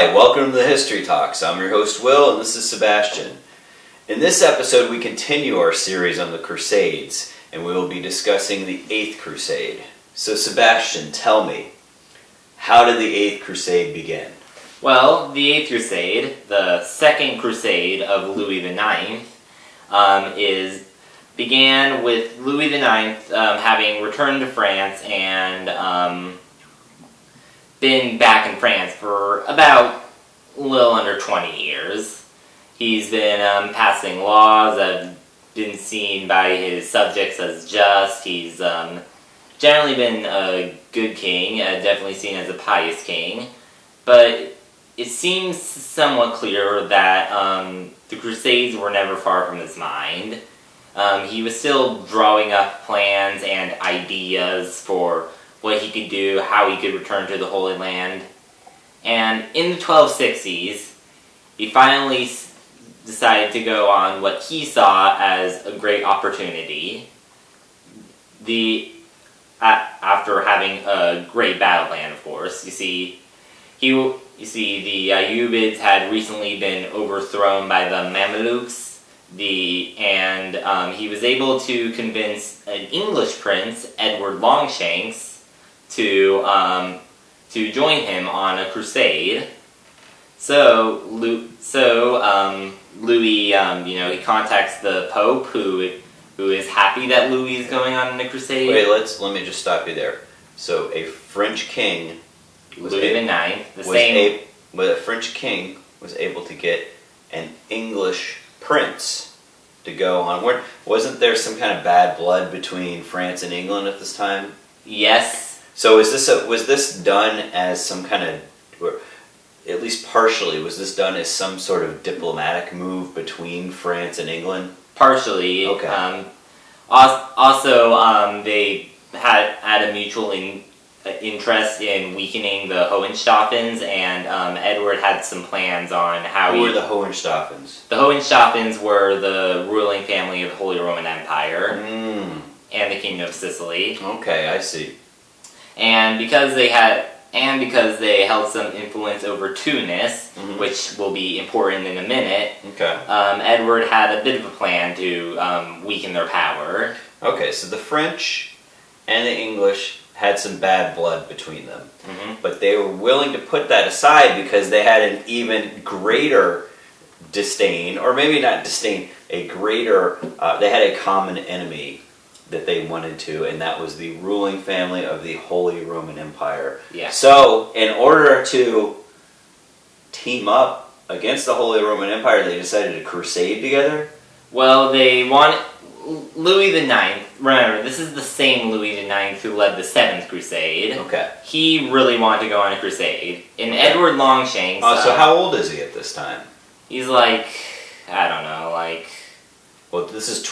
Hi, welcome to the History Talks. I'm your host Will, and this is Sebastian. In this episode, we continue our series on the Crusades, and we will be discussing the Eighth Crusade. So Sebastian, tell me, how did the Eighth Crusade begin? Well, the Eighth Crusade, the Second Crusade of Louis IX, began with Louis IX having returned to France and been back in France for about a little under 20 years. He's been passing laws that have been seen by his subjects as just. He's generally been a good king, definitely seen as a pious king. But it seems somewhat clear that the Crusades were never far from his mind. He was still drawing up plans and ideas for what he could do, how he could return to the Holy Land. And in the 1260s, he finally decided to go on what he saw as a great opportunity. After having a great battle plan, of course. The Ayyubids had recently been overthrown by the Mamelukes, and he was able to convince an English prince, Edward Longshanks, to join him on a crusade. So Louis, he contacts the Pope, who is happy that Louis is going on a crusade. Wait, let me just stop you there. So a French king, Louis IX, a French king was able to get an English prince to go on. Wasn't there some kind of bad blood between France and England at this time? Yes. So was this done as some kind of, or at least partially, was this done as some sort of diplomatic move between France and England? Partially. Okay. Also, they had a mutual interest in weakening the Hohenstaufens, and Edward had some plans on how Who were the Hohenstaufens? The Hohenstaufens were the ruling family of the Holy Roman Empire and the Kingdom of Sicily. Okay, I see. And because they held some influence over Tunis, which will be important in a minute, Edward had a bit of a plan to weaken their power. Okay, so the French and the English had some bad blood between them. But they were willing to put that aside because they had an even greater disdain, or maybe not disdain, they had a common enemy that they wanted to, and that was the ruling family of the Holy Roman Empire. Yeah. So, in order to team up against the Holy Roman Empire, they decided to crusade together? Well, they wanted Louis IX. Remember, this is the same Louis IX who led the Seventh Crusade. Okay. He really wanted to go on a crusade. And Edward Longshanks... So how old is he at this time? He's like, I don't know, Well, this is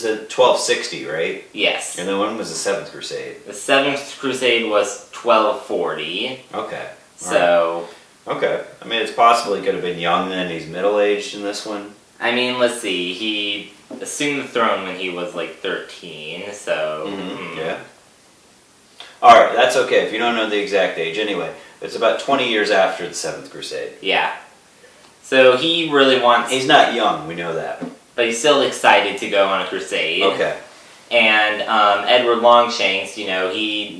the 1260, right? Yes. And then when was the Seventh Crusade? The Seventh Crusade was 1240. Okay. So... Okay. I mean, it's possible he could have been young then. He's middle-aged in this one. I mean, let's see. He assumed the throne when he was 13, so... Yeah. Alright, that's okay if you don't know the exact age. Anyway, it's about 20 years after the Seventh Crusade. Yeah. So he really wants... He's not young, we know that. But he's still excited to go on a crusade. Okay. And Edward Longshanks, he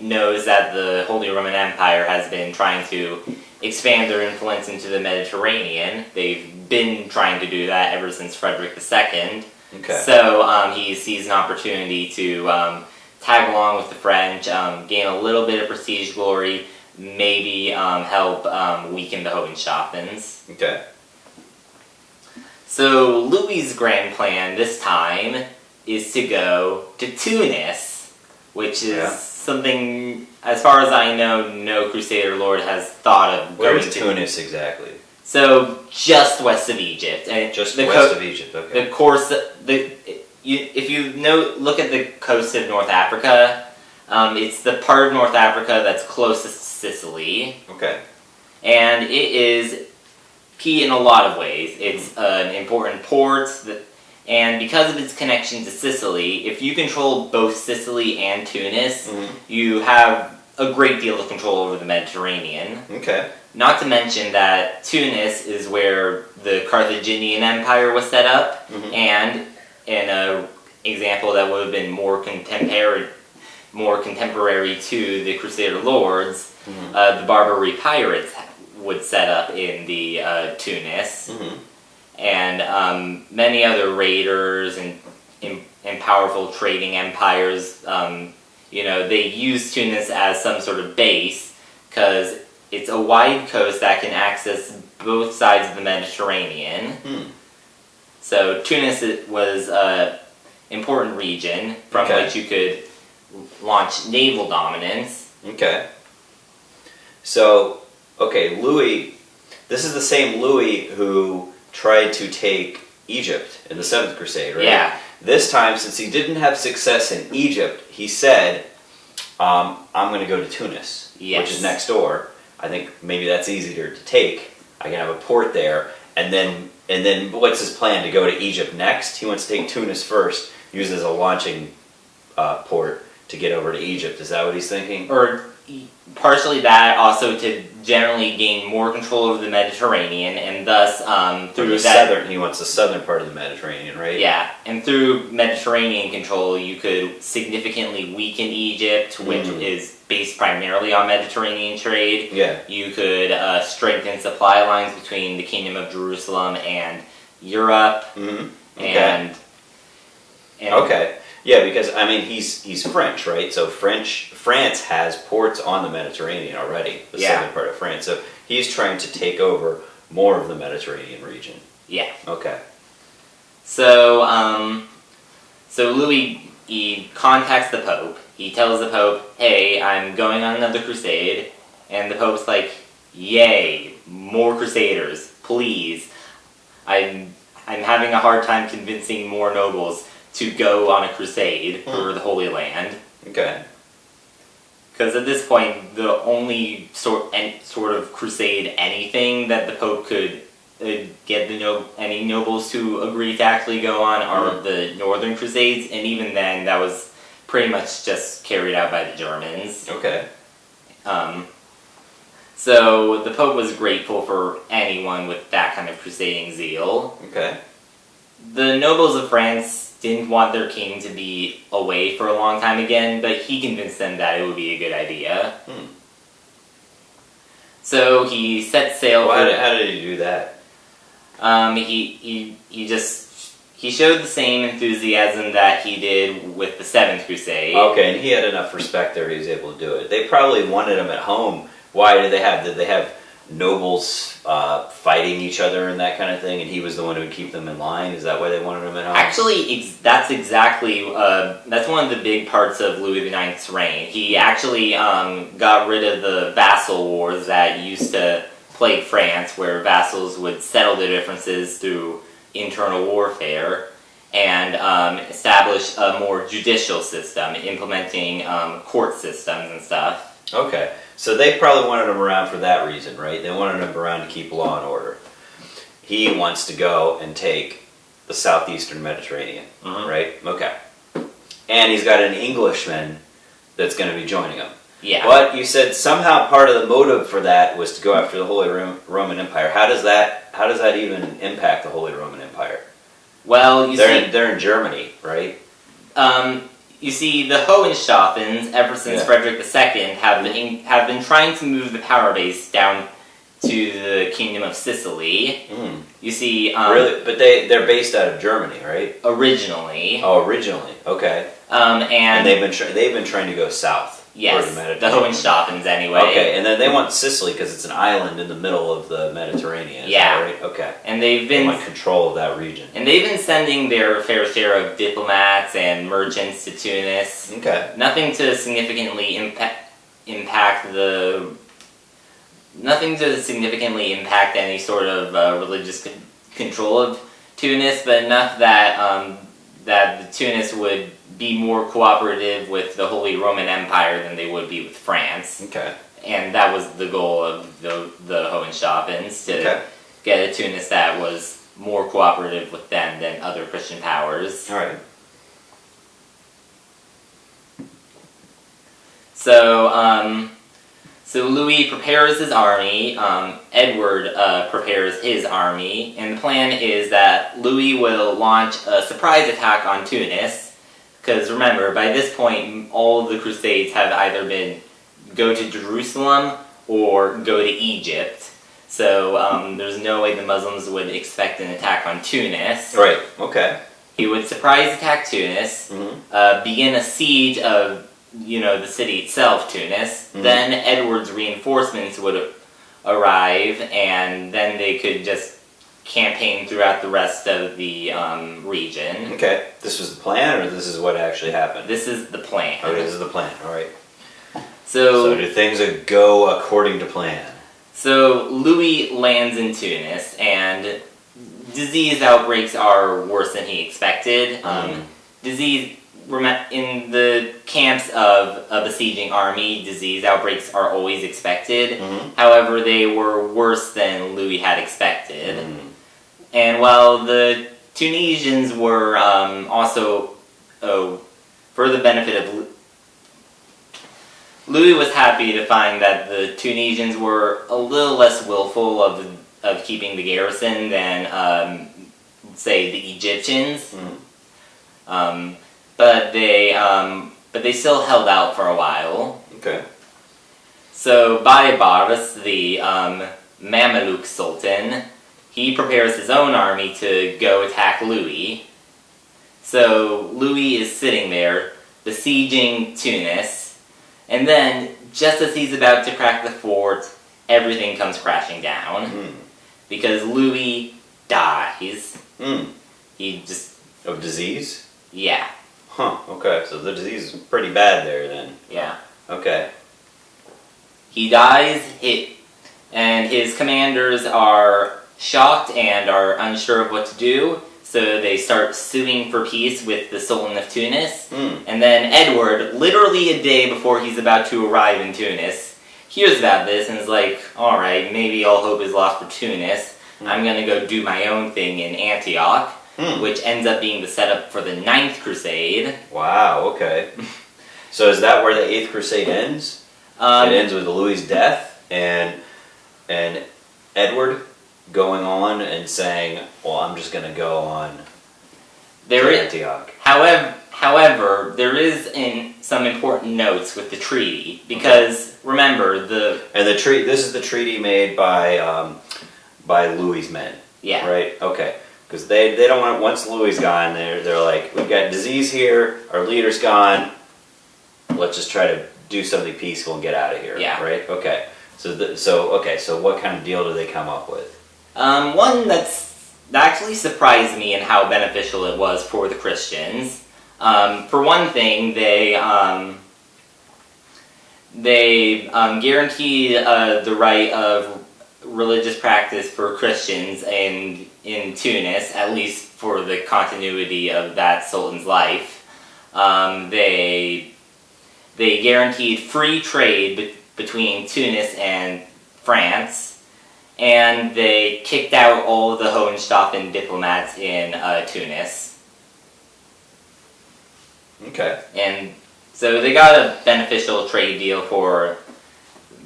knows that the Holy Roman Empire has been trying to expand their influence into the Mediterranean. They've been trying to do that ever since Frederick II. Okay. So he sees an opportunity to tag along with the French, gain a little bit of prestige glory, maybe help weaken the Hohenstaufens. Okay. So Louis' grand plan this time is to go to Tunis, which is something, as far as I know, no Crusader Lord has thought of going to. Where's Tunis exactly? So just west of Egypt. And just west of Egypt, okay. If you look at the coast of North Africa, it's the part of North Africa that's closest to Sicily. Okay. And it is key in a lot of ways. It's an important port, and because of its connection to Sicily, if you control both Sicily and Tunis, you have a great deal of control over the Mediterranean. Okay. Not to mention that Tunis is where the Carthaginian Empire was set up, and in an example that would have been more contemporary to the Crusader lords, the Barbary pirates would set up in the Tunis, and many other raiders and powerful trading empires. They use Tunis as some sort of base because it's a wide coast that can access both sides of the Mediterranean. So Tunis was an important region from which you could launch naval dominance. Okay. So, Louis, this is the same Louis who tried to take Egypt in the 7th Crusade, right? Yeah. This time, since he didn't have success in Egypt, he said, I'm going to go to Tunis, which is next door. I think maybe that's easier to take. I can have a port there, and then what's his plan to go to Egypt next? He wants to take Tunis first, use it as a launching port to get over to Egypt. Is that what he's thinking? Or partially that, also to generally gain more control over the Mediterranean, and thus through that he wants the southern part of the Mediterranean, right? Yeah, and through Mediterranean control, you could significantly weaken Egypt, which is based primarily on Mediterranean trade. Yeah. You could strengthen supply lines between the Kingdom of Jerusalem and Europe. Okay. Okay. Yeah, because he's French, right? So France has ports on the Mediterranean already, the southern part of France. So he's trying to take over more of the Mediterranean region. Yeah. Okay. So Louis, he contacts the Pope. He tells the Pope, "Hey, I'm going on another crusade," and the Pope's like, "Yay, more crusaders, please. I'm having a hard time convincing more nobles to go on a crusade for the Holy Land." Okay. Because at this point, the only sort of crusade anything that the Pope could get any nobles to agree to actually go on are the Northern Crusades, and even then, that was pretty much just carried out by the Germans. Okay. So the Pope was grateful for anyone with that kind of crusading zeal. Okay. The nobles of France didn't want their king to be away for a long time again, but he convinced them that it would be a good idea. So he set sail. How did he do that? He showed the same enthusiasm that he did with the 7th Crusade. Okay, and he had enough respect there he was able to do it. They probably wanted him at home. Why did they have nobles fighting each other and that kind of thing, and he was the one who would keep them in line? Is that why they wanted him at home? Actually, that's exactly, that's one of the big parts of Louis IX's reign. He actually got rid of the vassal wars that used to plague France, where vassals would settle their differences through internal warfare, and establish a more judicial system, implementing court systems and stuff. Okay, so they probably wanted him around for that reason, right? They wanted him around to keep law and order. He wants to go and take the southeastern Mediterranean, right? Okay. And he's got an Englishman that's going to be joining him. Yeah. But you said somehow part of the motive for that was to go after the Holy Roman Empire. How does that even impact the Holy Roman Empire? Well, they're in Germany, right? You see, the Hohenstaufens, ever since Frederick II, have been trying to move the power base down to the Kingdom of Sicily. You see, really, but they're based out of Germany, right? Originally. Oh, originally, okay. And they've been trying to go south. Yes, the Hohenstaufens anyway. Okay, and then they want Sicily because it's an island in the middle of the Mediterranean. Is that right? Okay. And they want control of that region. And they've been sending their fair share of diplomats and merchants to Tunis. Okay. Nothing to significantly impact any sort of religious control of Tunis, but enough that that Tunis would be more cooperative with the Holy Roman Empire than they would be with France. Okay. And that was the goal of the Hohenstaufens, to get a Tunis that was more cooperative with them than other Christian powers. All right. So Louis prepares his army, Edward prepares his army, and the plan is that Louis will launch a surprise attack on Tunis, because remember, by this point, all of the Crusades have either been go to Jerusalem or go to Egypt, so there's no way the Muslims would expect an attack on Tunis. Right, okay. He would surprise attack Tunis, begin a siege of the city itself, Tunis. Then Edward's reinforcements would arrive, and then they could just campaign throughout the rest of the region. Okay. This was the plan, or this is what actually happened? This is the plan. Okay, this is the plan. All right. So do things go according to plan? So Louis lands in Tunis, and disease outbreaks are worse than he expected. Disease in the camps of a besieging army, disease outbreaks are always expected. However, they were worse than Louis had expected. And while the Tunisians were also, for the benefit of Louis was happy to find that the Tunisians were a little less willful of keeping the garrison than, say, the Egyptians. But they still held out for a while. Okay. So Baibars, the Mameluke Sultan, he prepares his own army to go attack Louis. So Louis is sitting there, besieging Tunis, and then, just as he's about to crack the fort, everything comes crashing down. Because Louis dies. He just... Of disease? Yeah. Huh, okay, so the disease is pretty bad there then. Yeah. Okay. He dies, and his commanders are shocked and are unsure of what to do, so they start suing for peace with the Sultan of Tunis. And then Edward, literally a day before he's about to arrive in Tunis, hears about this and is like, alright, maybe all hope is lost for Tunis. I'm gonna go do my own thing in Antioch. Which ends up being the setup for the Ninth Crusade. Wow, okay. So is that where the Eighth Crusade ends? It ends with Louis' death and Edward going on and saying, well, I'm just going to go on to Antioch. However, there is some important notes with the treaty, because remember this is the treaty made by Louis' men. Yeah. Right? Okay. Because they don't want, once Louis' gone, they're like, we've got disease here, our leader's gone, let's just try to do something peaceful and get out of here. Yeah. Right? Okay. So what kind of deal do they come up with? One that actually surprised me in how beneficial it was for the Christians. For one thing, they guaranteed the right of religious practice for Christians in Tunis, at least for the continuity of that sultan's life. They guaranteed free trade between Tunis and France, and they kicked out all of the Hohenstaufen diplomats in Tunis. Okay. And so they got a beneficial trade deal for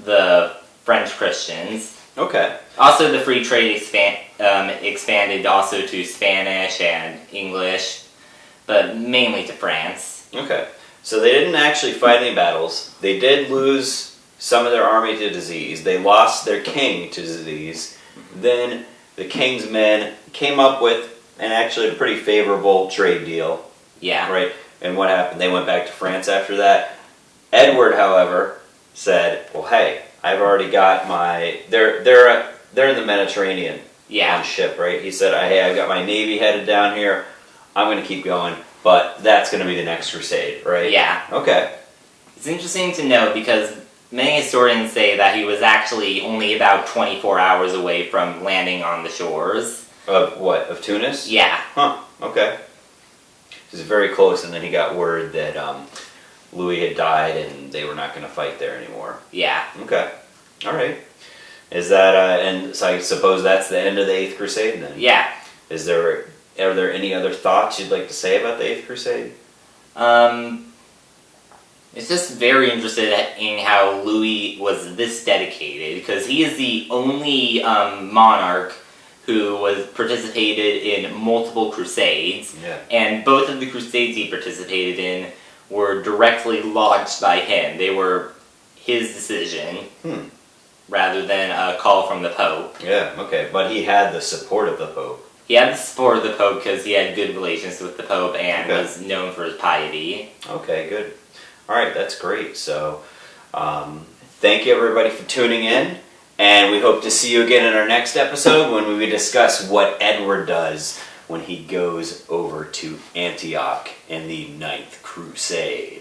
the French Christians. Okay. Also, the free trade expanded also to Spanish and English, but mainly to France. Okay. So they didn't actually fight any battles. They did lose some of their army to disease. They lost their king to disease. Then the king's men came up with a pretty favorable trade deal. Yeah. Right? And what happened? They went back to France after that. Edward, however, said, well, hey, I've already got my... They're in the Mediterranean on ship, right? He said, hey, I've got my navy headed down here. I'm going to keep going, but that's going to be the next crusade, right? Yeah. Okay. It's interesting to note because many historians say that he was actually only about 24 hours away from landing on the shores. Of what? Of Tunis? Yeah. Huh. Okay. He was very close, and then he got word that Louis had died and they were not going to fight there anymore. Yeah. Okay. All right. Is that, and so I suppose that's the end of the Eighth Crusade then? Yeah. Are there any other thoughts you'd like to say about the Eighth Crusade? is just very interested in how Louis was this dedicated, because he is the only monarch who was participated in multiple crusades, and both of the crusades he participated in were directly launched by him. They were his decision, rather than a call from the Pope. Yeah, okay, but he had the support of the Pope. He had the support of the Pope because he had good relations with the Pope and was known for his piety. Okay, good. All right, that's great. So, thank you everybody for tuning in, and we hope to see you again in our next episode when we discuss what Edward does when he goes over to Antioch in the Ninth Crusade.